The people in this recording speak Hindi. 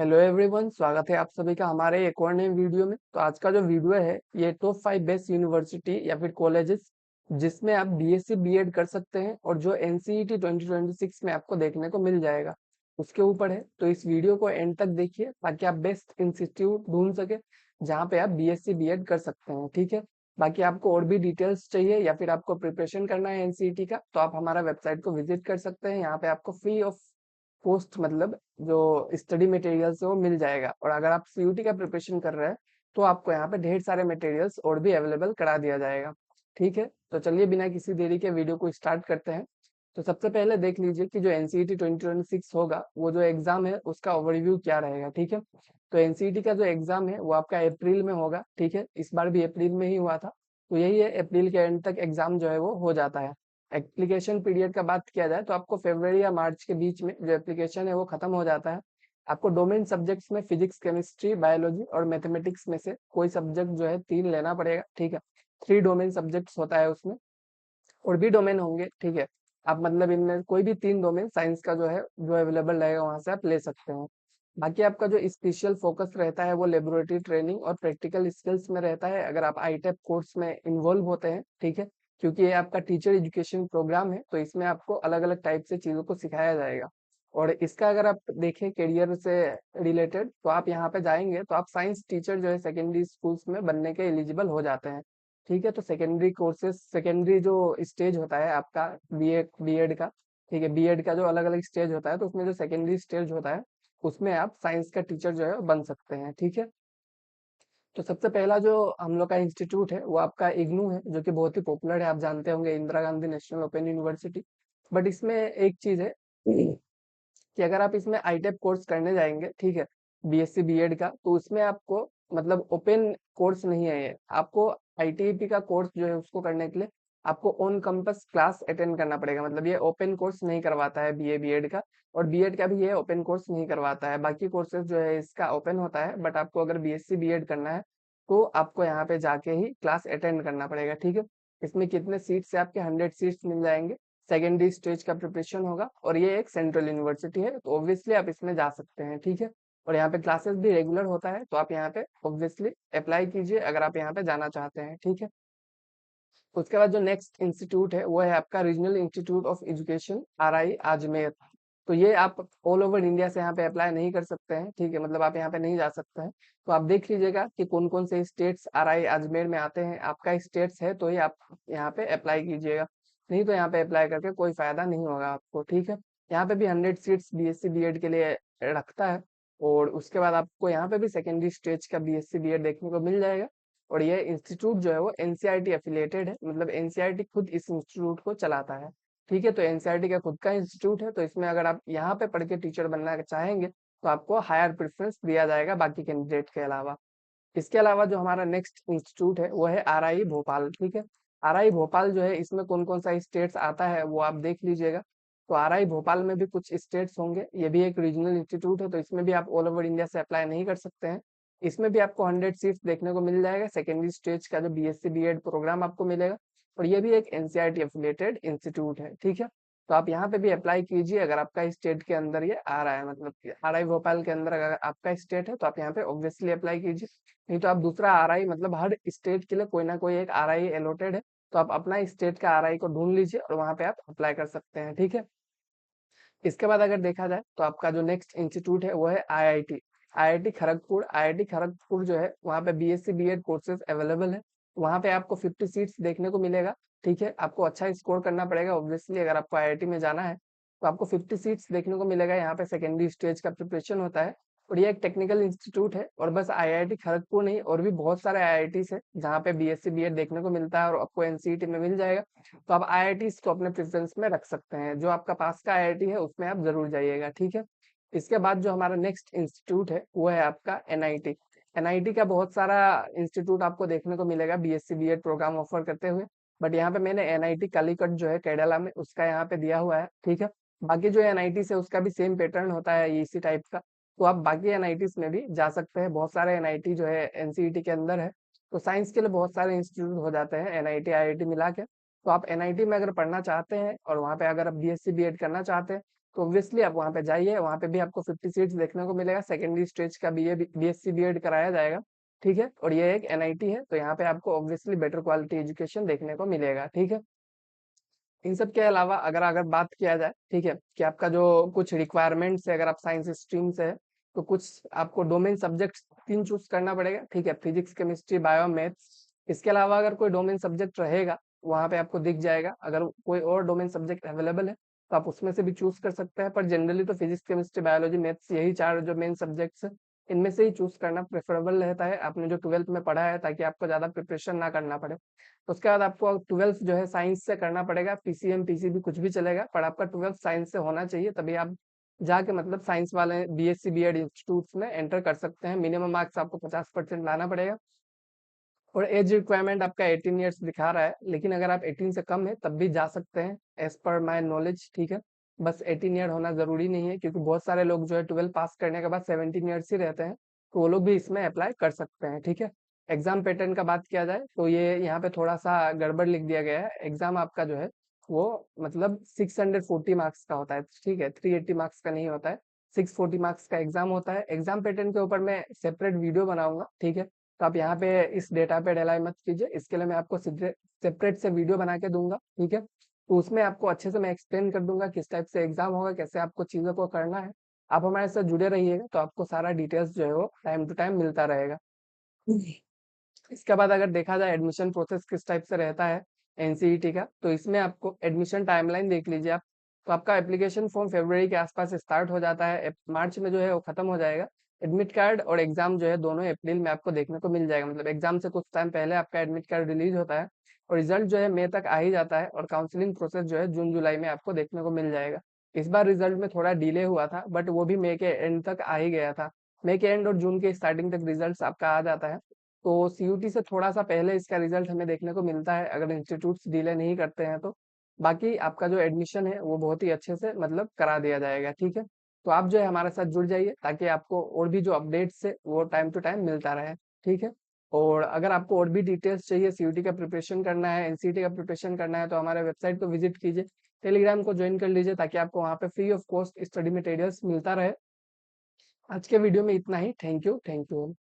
हेलो एवरीवन, स्वागत है आप सभी का हमारे एक और नए वीडियो में। तो आज का जो वीडियो है ये टॉप 5 बेस्ट यूनिवर्सिटी या फिर कॉलेजेस जिसमें आप बीएससी बीएड कर सकते हैं और जो एनसीईटी 2026 में आपको देखने को मिल जाएगा उसके ऊपर है। तो इस वीडियो को एंड तक देखिए ताकि आप बेस्ट इंस्टीट्यूट ढूंढ सके जहाँ पे आप बीएससी बीएड कर सकते हैं। ठीक है, बाकी आपको और भी डिटेल्स चाहिए या फिर आपको प्रिपरेशन करना है एनसीईटी का तो आप हमारा वेबसाइट को विजिट कर सकते हैं। यहाँ पे आपको फ्री ऑफ पोस्ट मतलब जो स्टडी मटेरियल्स है वो मिल जाएगा। और अगर आप सीयूटी का प्रिपरेशन कर रहे हैं तो आपको यहाँ पे ढेर सारे मटेरियल्स और भी अवेलेबल करा दिया जाएगा। ठीक है, तो चलिए बिना किसी देरी के वीडियो को स्टार्ट करते हैं। तो सबसे पहले देख लीजिए कि जो एनसीईटी 2026 होगा वो जो एग्जाम है उसका ओवरव्यू क्या रहेगा। ठीक है, तो एनसीईटी का जो एग्जाम है वो आपका अप्रैल में होगा। ठीक है, इस बार भी अप्रैल में ही हुआ था, तो यही है, अप्रैल के एंड तक एग्जाम जो है वो हो जाता है। एप्लीकेशन पीरियड का बात किया जाए तो आपको फरवरी या मार्च के बीच में जो एप्लीकेशन है वो खत्म हो जाता है। आपको डोमेन सब्जेक्ट्स में फिजिक्स, केमिस्ट्री, बायोलॉजी और मैथमेटिक्स में से कोई सब्जेक्ट जो है 3 लेना पड़ेगा। ठीक है, 3 डोमेन सब्जेक्ट्स होता है उसमें, और भी डोमेन होंगे। ठीक है, आप मतलब इनमें कोई भी 3 डोमेन साइंस का जो है जो अवेलेबल रहेगा वहां से आप ले सकते हैं। बाकी आपका जो स्पेशल फोकस रहता है वो लेबोरेटरी ट्रेनिंग और प्रैक्टिकल स्किल्स में रहता है अगर आप आईटेप कोर्स में इन्वॉल्व होते हैं। ठीक है, क्योंकि ये आपका टीचर एजुकेशन प्रोग्राम है तो इसमें आपको अलग अलग टाइप से चीजों को सिखाया जाएगा। और इसका अगर आप देखें करियर से रिलेटेड तो आप यहाँ पे जाएंगे तो आप साइंस टीचर जो है सेकेंडरी स्कूल्स में बनने के एलिजिबल हो जाते हैं। ठीक है, तो सेकेंडरी कोर्सेज, सेकेंडरी जो स्टेज होता है आपका बीए बीएड का, ठीक है, बीएड का जो अलग अलग स्टेज होता है तो उसमें जो सेकेंडरी स्टेज होता है उसमें आप साइंस का टीचर जो है वो बन सकते हैं। ठीक है, तो सबसे पहला जो हम लोग का इंस्टीट्यूट है वो आपका इग्नू है जो कि बहुत ही पॉपुलर है, आप जानते होंगे, Indira Gandhi national open university. But इसमें एक चीज है कि अगर आप इसमें आईटेप कोर्स करने जाएंगे, ठीक है, बीएससी बीएड का, तो उसमें आपको मतलब ओपन कोर्स नहीं है ये, आपको आईटीईपी का कोर्स जो है उसको करने के लिए आपको ऑन कैंपस क्लास अटेंड करना पड़ेगा। मतलब ये ओपन कोर्स नहीं करवाता है बीए बीएड का, और बीएड का भी ये ओपन कोर्स नहीं करवाता है। बाकी कोर्सेज जो है इसका ओपन होता है, बट आपको अगर बीएससी बीएड करना है तो आपको यहाँ पे जाके ही क्लास अटेंड करना पड़ेगा। ठीक है, इसमें कितने सीट्स है आपके 100 सीट्स मिल जाएंगे। सेकेंडरी स्टेज का प्रिपरेशन होगा और ये एक सेंट्रल यूनिवर्सिटी है तो ऑब्वियसली आप इसमें जा सकते हैं। ठीक है, और यहाँ पे क्लासेस भी रेगुलर होता है तो आप यहाँ पे ऑब्वियसली अप्लाई कीजिए अगर आप यहाँ पे जाना चाहते हैं। ठीक है, उसके बाद जो नेक्स्ट इंस्टीट्यूट है वो है आपका regional institute of education RI Ajmer. तो ये आप ऑल ओवर इंडिया से यहाँ पे अप्लाई नहीं कर सकते हैं। ठीक है, मतलब आप यहाँ पे नहीं जा सकते हैं। तो आप देख लीजिएगा कि कौन कौन से स्टेट्स आरआई अजमेर में आते हैं, आपका स्टेट्स है तो ही आप यहाँ पे अप्लाई कीजिएगा, नहीं तो यहाँ पे अप्लाई करके कोई फायदा नहीं होगा आपको। ठीक है, यहाँ पे भी 100 सीट्स बीएससी बीएड के लिए रखता है, और उसके बाद आपको यहाँ पे भी सेकेंडरी स्टेज का बीएससी बीएड देखने को मिल जाएगा। और ये इंस्टीट्यूट जो है वो एनसीईआरटी एफिलिएटेड है, मतलब एनसीईआरटी खुद इस इंस्टीट्यूट को चलाता है। ठीक है, तो एनसीईआरटी का खुद का इंस्टीट्यूट है तो इसमें अगर आप यहाँ पे पढ़ के टीचर बनना चाहेंगे तो आपको हायर प्रेफरेंस दिया जाएगा बाकी कैंडिडेट के अलावा। इसके अलावा जो हमारा नेक्स्ट इंस्टीट्यूट है वो है आरआई भोपाल। ठीक है, आरआई भोपाल जो है इसमें कौन कौन सा स्टेट्स आता है वो आप देख लीजिएगा। तो आरआई भोपाल में भी कुछ स्टेट्स होंगे, ये भी एक रीजनल इंस्टीट्यूट है तो इसमें भी आप ऑल ओवर इंडिया से अप्लाई नहीं कर सकते हैं। इसमें भी आपको 100 सीट्स देखने को मिल जाएगा, सेकेंडरी स्टेज का जो बीएससी बीएड प्रोग्राम आपको मिलेगा, और ये भी एक एनसीईआरटी एफिलिएटेड इंस्टीट्यूट है। ठीक है, तो आप यहाँ पे भी अप्लाई कीजिए अगर आपका स्टेट के अंदर ये आ रहा है, मतलब आरआई भोपाल के अंदर अगर आपका स्टेट है तो आप यहाँ पे ऑब्वियसली अप्लाई कीजिए। नहीं तो आप दूसरा आरआई, मतलब हर स्टेट के लिए कोई ना कोई एक आरआई अलॉटेड है, तो आप अपना स्टेट का आरआई को ढूंढ लीजिए और वहां पे आप अप्लाई कर सकते हैं। ठीक है, इसके बाद अगर देखा जाए तो आपका जो नेक्स्ट इंस्टीट्यूट है वो है IIT, IIT Kharagpur. IIT Kharagpur जो है वहाँ पे बीएससी बीएड कोर्सेज अवेलेबल है, वहाँ पे आपको 50 सीट्स देखने को मिलेगा। ठीक है, आपको अच्छा स्कोर करना पड़ेगा ऑब्वियसली, अगर आपको आईआईटी में जाना है तो आपको 50 सीट्स देखने को मिलेगा। यहाँ पे सेकेंडरी स्टेज का प्रिपरेशन होता है, और ये एक टेक्निकल इंस्टीट्यूट है। और बस आईआईटी खड़गपुर नहीं, और भी बहुत सारे आईआईटी है जहाँ पे बीएससी बीएड देखने को मिलता है और आपको एनसीईटी में मिल जाएगा। तो आप आईआईटी को अपने प्रेफरेंस में रख सकते हैं, जो आपका पास का आईआईटी है उसमें आप जरूर जाइएगा। ठीक है, इसके बाद जो हमारा नेक्स्ट इंस्टीट्यूट है वो है आपका एनआईटी। एनआईटी का बहुत सारा इंस्टीट्यूट आपको देखने को मिलेगा बीएससी बीएड प्रोग्राम ऑफर करते हुए, बट यहाँ पे मैंने एनआईटी कालीकट जो है केडाला में उसका यहाँ पे दिया हुआ है। ठीक है, बाकी जो एनआईटी से उसका भी सेम पैटर्न होता है इसी टाइप का, तो आप बाकी एनआईटीज में भी जा सकते हैं। बहुत सारे एनआईटी जो है एनसीईटी के अंदर है, तो साइंस के लिए बहुत सारे इंस्टीट्यूट हो जाते हैं एनआईटी आईआईटी मिला के। तो आप एनआईटी में अगर पढ़ना चाहते हैं और वहाँ पे अगर आप बीएससी बीएड करना चाहते हैं तो ऑब्वियसली आप वहाँ पे जाइए, वहाँ पे भी आपको 50 सीट्स देखने को मिलेगा। सेकेंडरी स्टेज का बीएससी बीएड कराया जाएगा, ठीक है। और ये एक एनआईटी है, तो यहाँ पे आपको ऑब्वियसली बेटर क्वालिटी एजुकेशन देखने को मिलेगा, ठीक है। इन सब के अलावा अगर अगर बात किया जाए, ठीक है, कि आपका जो कुछ रिक्वायरमेंट्स है, अगर आप साइंस स्ट्रीम से है तो कुछ आपको डोमेन सब्जेक्ट 3 चूज करना पड़ेगा, ठीक है, फिजिक्स, केमिस्ट्री, बायो, मैथ्स। इसके अलावा अगर कोई डोमेन सब्जेक्ट रहेगा, वहां पे आपको दिख जाएगा। अगर कोई और डोमेन सब्जेक्ट अवेलेबल है तो आप उसमें से भी चूज कर सकते हैं, पर जनरली तो फिजिक्स, केमिस्ट्री, बायोलॉजी, मैथ्स, यही 4 जो मेन सब्जेक्ट्स है, इनमें से ही चूज करना प्रेफरेबल रहता है, आपने जो 12th में पढ़ा है, ताकि आपको ज्यादा प्रिपरेशन ना करना पड़े। उसके बाद आपको 12th जो है साइंस से करना पड़ेगा, पीसीएम, पीसीबी कुछ भी चलेगा, पर आपका 12th साइंस से होना चाहिए, तभी आप जाके मतलब साइंस वाले बीएससी बीएड इंस्टीट्यूट्स में एंटर कर सकते हैं। मिनिमम मार्क्स आपको 50% लाना पड़ेगा। और एज रिक्वायरमेंट आपका 18 ईयर्स दिखा रहा है, लेकिन अगर आप 18 से कम है तब भी जा सकते हैं, एज पर माई नॉलेज, ठीक है। बस 18 ईयर होना जरूरी नहीं है, क्योंकि बहुत सारे लोग जो है 12 पास करने के बाद 17 ईयर्स ही रहते हैं, तो वो लोग भी इसमें अप्लाई कर सकते हैं, ठीक है। एग्जाम पैटर्न का बात किया जाए तो ये यहाँ पे थोड़ा सा गड़बड़ लिख दिया गया है। एग्जाम आपका जो है वो मतलब 640 मार्क्स का होता है, ठीक है, 380 मार्क्स का नहीं होता है, 640 मार्क्स का एग्जाम होता है। एग्जाम पैटर्न के ऊपर मैं सेपरेट वीडियो बनाऊंगा, ठीक है। तो आप यहाँ पे इस डेटा पे ढलाई मत कीजिए, इसके लिए मैं आपको सेपरेट से वीडियो बना के दूंगा, ठीक है। तो उसमें आपको अच्छे से मैं एक्सप्लेन कर दूंगा किस टाइप से एग्जाम होगा, कैसे आपको चीजों को करना है। आप हमारे साथ जुड़े रहिएगा, तो आपको सारा डिटेल्स जो है वो टाइम टू टाइम मिलता रहेगा। इसके बाद अगर देखा जाए एडमिशन प्रोसेस किस टाइप से रहता है एनसीईटी का, तो इसमें आपको एडमिशन टाइमलाइन देख लीजिए आप। तो आपका एप्लीकेशन फॉर्म फरवरी के आसपास स्टार्ट हो जाता है, मार्च में जो है वो खत्म हो जाएगा। एडमिट कार्ड और एग्जाम जो है दोनों अप्रैल में आपको देखने को मिल जाएगा, मतलब एग्जाम से कुछ टाइम पहले आपका एडमिट कार्ड रिलीज होता है। और रिजल्ट जो है मई तक आ ही जाता है, और काउंसलिंग प्रोसेस जो है जून जुलाई में आपको देखने को मिल जाएगा। इस बार रिजल्ट में थोड़ा डिले हुआ था, बट वो भी मई के एंड तक आ ही गया था। मई के एंड और जून के स्टार्टिंग तक रिजल्ट आपका आ जाता है। तो सीयूटी से थोड़ा सा पहले इसका रिजल्ट हमें देखने को मिलता है, अगर इंस्टीट्यूट्स डिले नहीं करते हैं तो। बाकी आपका जो एडमिशन है वो बहुत ही अच्छे से मतलब करा दिया जाएगा, ठीक है। तो आप जो है हमारे साथ जुड़ जाइए, ताकि आपको और भी जो अपडेट्स है वो टाइम टू टाइम मिलता रहे, ठीक है। और अगर आपको और भी डिटेल्स चाहिए, सीयूटी का प्रिपरेशन करना है, एनसीटी का प्रिपरेशन करना है, तो हमारे वेबसाइट को विजिट कीजिए, टेलीग्राम को ज्वाइन कर लीजिए, ताकि आपको वहाँ पे free of cost study materials मिलता रहे। आज के वीडियो में इतना ही। Thank you, thank you.